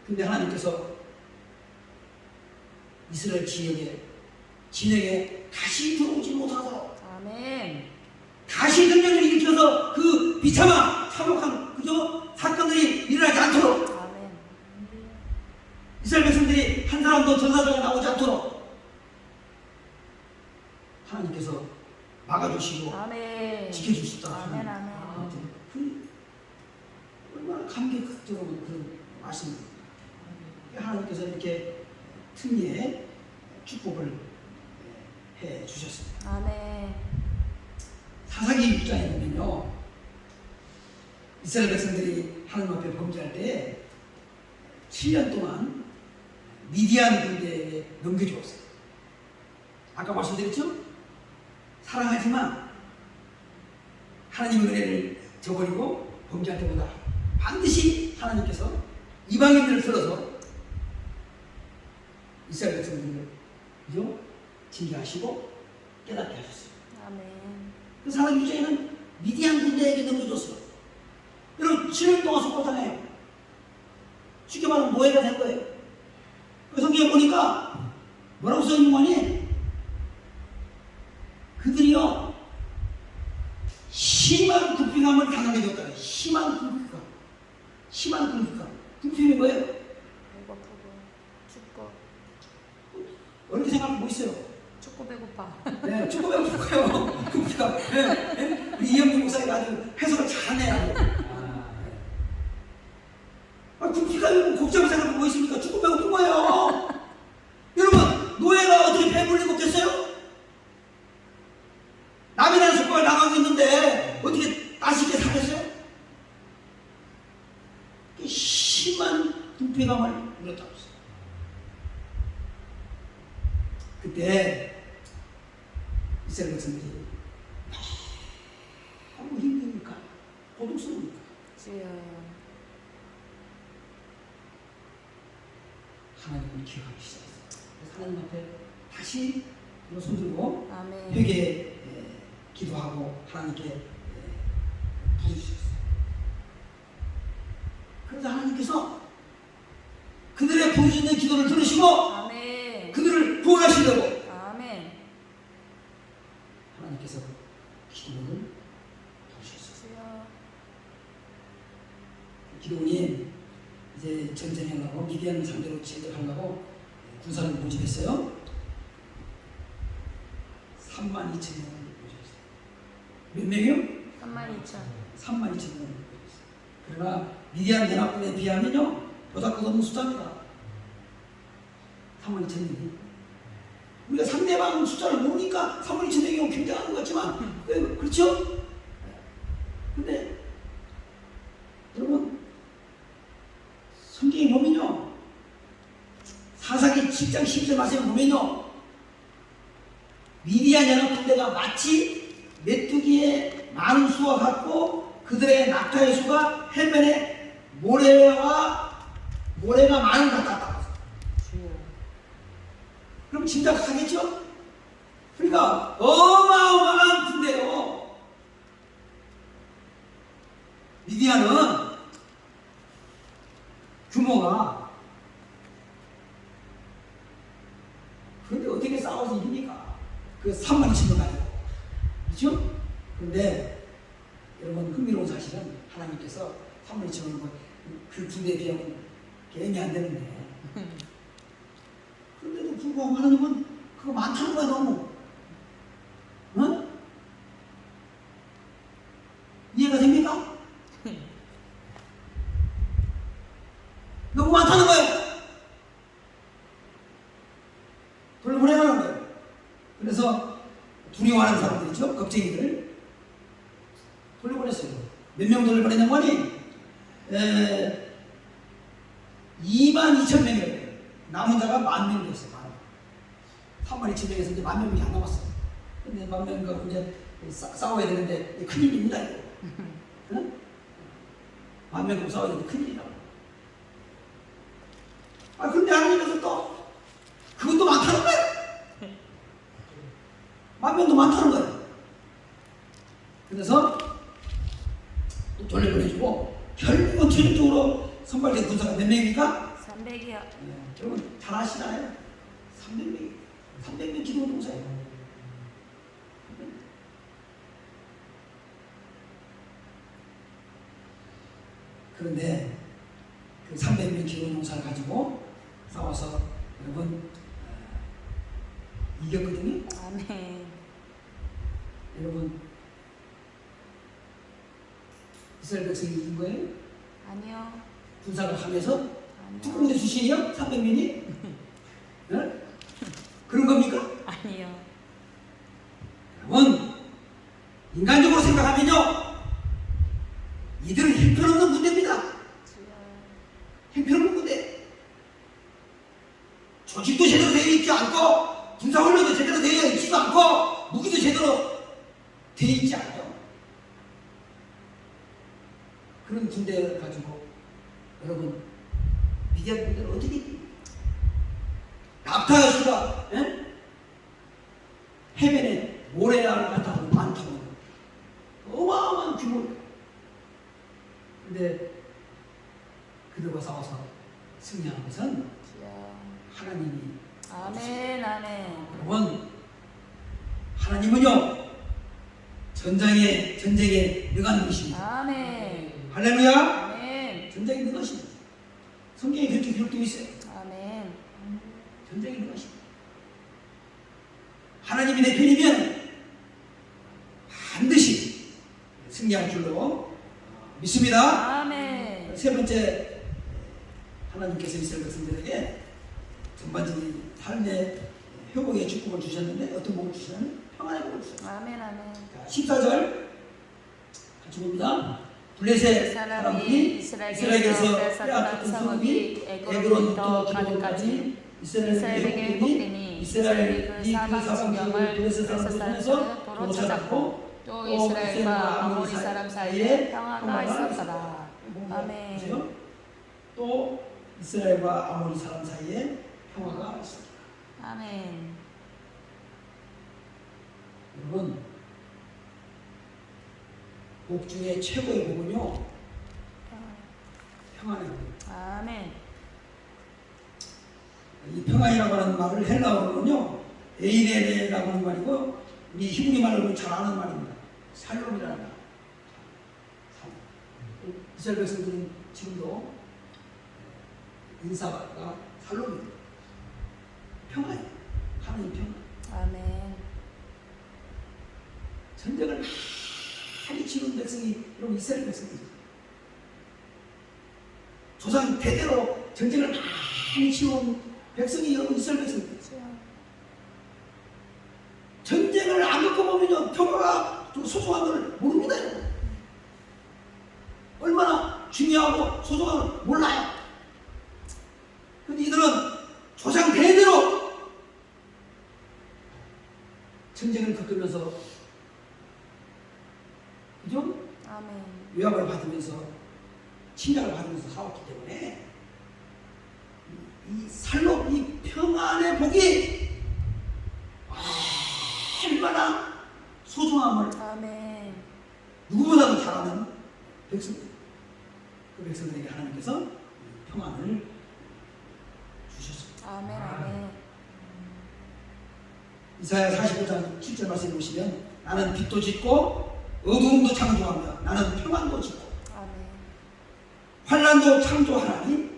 근데 하나님께서 이스라엘 진영에 다시 들어오지 못하도록 아멘. 다시 전쟁을 일으켜서 그 비참한 참혹한 그죠? 사건들이 일어나지 않도록 아멘. 이스라엘 백성들이 한 사람도 전사자가 나오지 않도록 하나님께서 막아주시고 아멘. 지켜주시다. 아멘. 아멘. 그 얼마나 감격스러운 그런 말씀입니다. 하나님께서 이렇게 특례의 축복을 해 주셨습니다. 아멘. 사사기 6장에 보면요 이스라엘 백성들이 하나님 앞에 범죄할 때 7년 동안 미디안 군대에게 넘겨주었어요. 아까 말씀드렸죠? 사랑하지만 하나님의 은혜를 저버리고 범죄할 때보다 반드시 하나님께서 이방인들을 들어서 이스라엘 백성들을 그죠? 징계하시고 깨닫게 하셨어요. 아멘. 그 사사기 6장에는 미디안 군대에게 넘겨줬어요. 여러분 7년 동안 속박당해요. 쉽게 말하면 노예가 된 거예요. 그 성경에 보니까 뭐라고 써있는 거니? 그들이요 심한 궁핍함을 당하게 되었다. 심한 궁핍감. 심한 궁핍감. 궁핍이 뭐예요? 배고프고 춥고 어렵게 생각하고 있어요. 춥고 배고파. 네, 축구 배고파요. 궁핍감. 네, 네. 우리 이영민 목사님 아주 해석을 잘하네요. 궁핍감이 복잡한 생각하고 뭐 있습니까? 축구 배고픈 거예요. 여러분 노예가 어떻게 배불리 먹겠어요? 남의 나라 속박을 나가고 있는데 어떻게 맛있게 살겠어요? 심한 궁핍감을 누렸다고 했어요. 그때 이스라엘 백성들이 너무 힘드니까 고독스러우니까 주여. 하나님을 기억하기 시작했어요. 그래서 하나님 앞에 다시 손 들고 아멘. 회개 기도하고 하나님께 부르셨어요. 그래서 하나님께서 그들의 부르짖는 기도를 들으시고 아멘. 그들을 구원하시려고 아멘. 하나님께서 기도문을 부르셨어요. 주여. 기도문이 이제 전쟁하려고 미디안 상대로 제거하려고 군사를 모집했어요. 32,000명을 모집했어요. 몇 명이요? 32,000. 32,000명을 모집했어요. 그러나 미디안 연합군에 비하면요 보다 끝없는 숫자입니다. 3만 2천 명이. 우리가 상대방 숫자를 모르니까 3만 2천 명이 굉장한 것 같지만 그렇죠? 근데 여러분 성경에 보면요, 사사기 10장 12절 말씀에 보면요, 미디안 연합 군대가 마치 메뚜기의 많은 수와 같고 그들의 낙타의 수가 해변에 모래가 많은 것 같다. 그럼 짐작하겠죠? 그러니까 어마어마한 군대요. 미디안은 규모가, 그런데 어떻게 싸워서 이깁니까? 그 3만 2천 명 가지고. 그렇죠? 그런데 여러분 흥미로운 사실은 하나님께서 3만 2천 명 그 군대에 비하면 개념이 안 되는데, 그런데도 불구하고 하나님은 그거 많다는 거야 너무. 어? 이해가 됩니까? 너무 많다는 거예요. 돌려보내라는 거예요. 그래서 두려워하는 사람들이죠, 겁쟁이들 돌려보냈어요. 몇 명 돌려보냈냐고 하니 2만 2천 명이에요. 남은 자가 1만 명이었어요. 3만 2천 명에서 이제 1만 명이 안 남았어요. 근데 1만 명과 이제 싸워야 되는데 큰일입니다 이거. 응? 1만 명과 싸워야 되는데 큰일이라고. 근데 하나님께서 또 그것도 많다는 거예요. 1만 명도 많다는 거예요. 그래서 또 돌려보내주고 결국은 최종적으로 선발된 군사가 몇 명입니까? 300이요. 여러분 잘 아시잖아요. 300명 기도동사예요. 그런데 그 300명 기도동사를 가지고 싸워서 여러분 이겼거든요. 아멘. 여러분 이스라엘 백성이 이긴 거예요? 아니요. 군사를 하면서 아니요. 뚜껑대 주신이요? 300명이? 네? 그런 겁니까? 아니요. 여러분 인간적으로 생각하면요, 이들은 형편없는 군대입니다. 형편없는 군대. 조직도 제대로 되어 있지 않고 군사훈련도 제대로 되어 있지도 않고 무기도 제대로 되어 있지 않죠. 그런 군대를 가지고 여러분 미디안 군대를 어떻게 이깁니까? 낙타의 수가 해변에 모래알 같다고 많다고 어마어마한 규모입니다. 근데 그들과 싸워서 승리하는 것은 하나님이. 아멘. 아멘. 여러분 하나님은요 전쟁에 능한 분이십니다. 아멘. 할렐루야. 아멘. 전쟁에 능하십니다. 성경에 그렇게 기록되어 있어요. 아멘. 전쟁에 능하십니다. 하나님이 내 편이면 반드시 승리할 줄로 믿습니다. 아멘. 세 번째, 하나님께서 이스라엘 백성들에게 전반적인 삶의 회복의 축복을 주셨는데 어떤 복을 주셨냐면 평안의 복을 주셨어요. 아멘. 아멘. 14절 같이 봅니다. 블레셋 사람들이 이스라엘에서 빼앗겼던 성읍이 에그론부터 기도까지 이스라엘에게 회복되니 이스라엘이 그 사방지역을 블레셋 사람들 통해서 도로 찾았고 또 이스라엘과 아모리 사람 사이에 평화가 있었더라. 아멘. 그죠? 또 이스라엘과 아모리 사람 사이에 평화가 있었다. 아멘. 여러분 복 중에 최고의 복은요 평안의 복. 아멘. 이 평안이라고 하는 말을 헬라어로는요 에이레라고 하는 말이고 우리 히브리 말로 잘 아는 말입니다. 살롬이라는 말. 이스라엘 백성들은 지금도 인사가 살롬입니다. 평안이에요. 하나님 평안. 아멘. 전쟁을 많이 치른 백성이 여러분 이스라엘 백성이죠. 조상 대대로 전쟁을 많이 치른 백성이 여러분 이스라엘 백성 주여. 전쟁을 안 겪어보면요 평화가 좀 소중한 걸 모릅니다. 여러분. 얼마나 중요하고 소중한 걸 몰라요. 근데 이들은 조상 대대로 전쟁을 겪으면서 그죠? 아멘. 위압을 받으면서 침략을 받으면서 살았기 때문에 이 살로 이 평안의 복이 얼마나 소중함을 아멘. 누구보다도 잘 아는 백성들, 그 백성들에게 하나님께서 평안을 주셨습니다. 아멘. 아멘. 이사야 45장 7절 말씀에 보시면 나는 빛도 짓고 어두움도 창조하며 나는 평안도 짓고 아멘. 환난도 창조하나니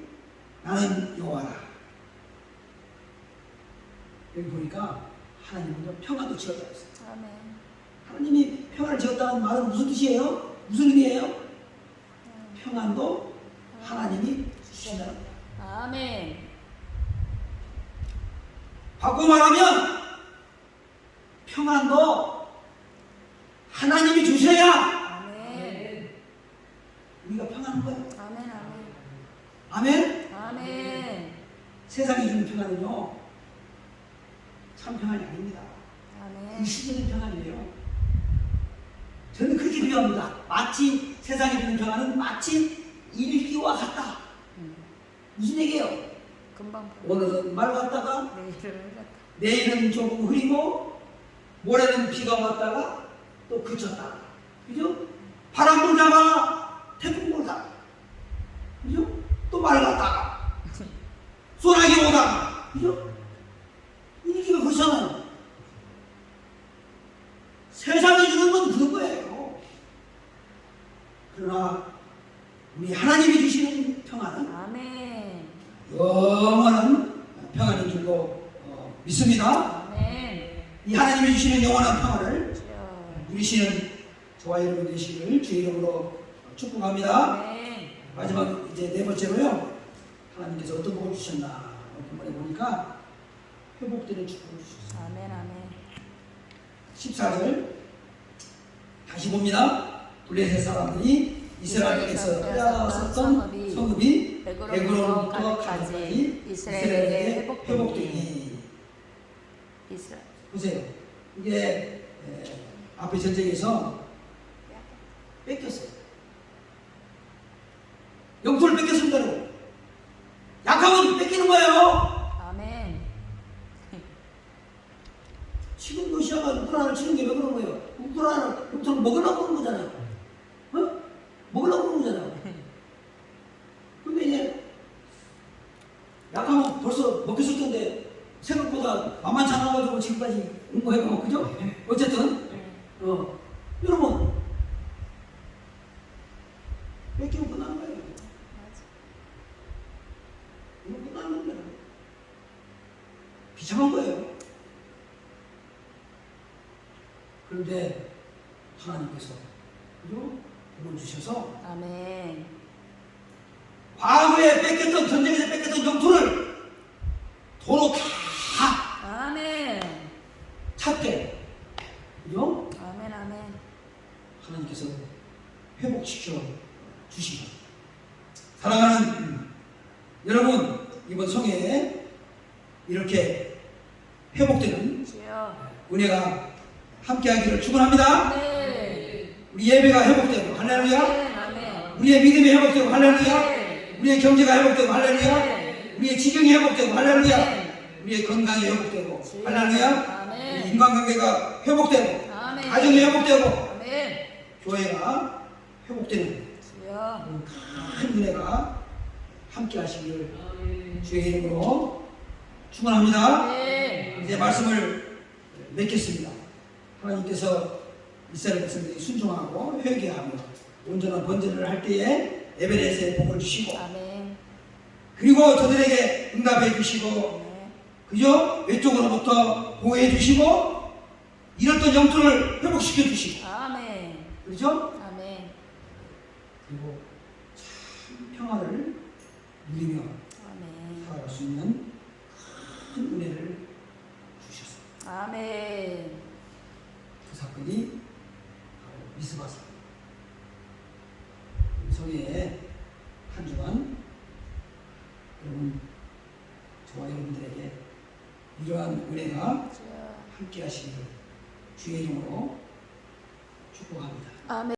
나는 여호와라. 여기 보니까 하나님은 평안도 지었다고 했어요. 아멘. 하나님이 평안을 지었다는 말은 무슨 뜻이에요? 무슨 의미예요? 평안도 하나님이 주신다는 거예요. 아멘. 바꿔 말하면 평안도 하나님이 주셔야 아멘. 우리가 평안한 거예요. 아멘. 아멘. 아멘? 아멘. 세상이 주는 평안은요 참 평안이 아닙니다. 아멘. 일시적인 평안이에요. 저는 그렇게 비유합니다. 마치 세상이 주는 평안은 마치 일기와 같다. 무슨 얘기예요? 금방 오늘은 맑았다가 내일을 갖다. 내일은 조금 흐리고 모레는 비가 왔다가 또 그쳤다. 그죠? 바람 불다가 태풍 불다가 그죠? 또 맑았다가 소나기 오다가 그죠? 일기가 그렇잖아요. 세상이 주는 건 그런 거예요. 그러나 우리 하나님이 주시는 평안은 아멘. 영원한 평안인 줄로 믿습니다. 아멘. 이 하나님이 주시는 영원한 평안을 주여. 누리시는 저와 여러분 되시기를 주의 이름으로 축복합니다. 아멘. 마지막 이제 네 번째로요. 하나님께서 어떤 복을 주셨나 본문에 보니까 회복되는 축복을 주셨어요. 아멘. 아멘. 14절 다시 봅니다. 블레셋 사람들이 이스라엘에서 빼앗았던 성읍이 에그론부터 가까지 이스라엘에게 회복되니. 이스라엘. 보세요. 이게 앞에 전쟁에서 뺏겼어요. 영토를 뺏겼습니다. 약하면 뺏기는 거예요. 아멘. 지금 러시아가 우크라이나를 치는 게 왜 그런 거예요? 우크라이나 영토를 먹으려고 그런 거잖아요. 어? 먹으려고 그런 거잖아요. 근데 이제 약하면 벌써 먹혔을 텐데 생각보다 만만치 않아가지고 지금까지 온 거예요. 그죠? 어쨌든 여러분 뺏기면 끝나는 거예요. 이거 끝나는 겁니다. 비참한 거예요. 그런데 하나님께서 그죠? 복을 주셔서 아멘. 과거에 뺏겼던 전쟁에서 뺏겼던 영토를 도로 다 아멘. 찾게 그죠? 아멘. 아멘. 하나님께서 회복시켜 주시고 사랑하는 여러분 이번 성회에 이렇게 회복되는 주여. 은혜가 함께하기를 축원합니다. 네. 우리 예배가 회복되고 할렐루야. 아멘. 아멘. 우리의 믿음이 회복되고 할렐루야. 네. 우리의 경제가 회복되고 할렐루야. 네. 우리의 지경이 회복되고 할렐루야. 아멘. 우리의 건강이 회복되고 주여. 할렐루야. 아멘. 우리 인간관계가 회복되고 아멘. 가정이 회복되고 아멘. 교회가 회복되는 주여. 큰 은혜가 함께 하시기를 주의 이름으로 축원합니다. 네. 이제 말씀을 맺겠습니다. 하나님께서 이스라엘 백성들이 순종하고 회개하며 온전한 번제를 할 때에 에베레스의 복을 주시고 아멘. 그리고 저들에게 응답해 주시고 네. 그죠? 외쪽으로부터 보호해 주시고 잃었던 영토를 회복시켜 주시고 아멘. 그렇죠? 아멘. 그리고 참 평화를 누리며 아멘. 살아갈 수 있는 큰 은혜를 주셨습니다. 아멘. 그 사건이 바로 미스바 사건. 성회의 한 주간 여러분, 저와 여러분들에게 이러한 은혜가 함께 하시기를 주의 이름으로 축복합니다. 아멘.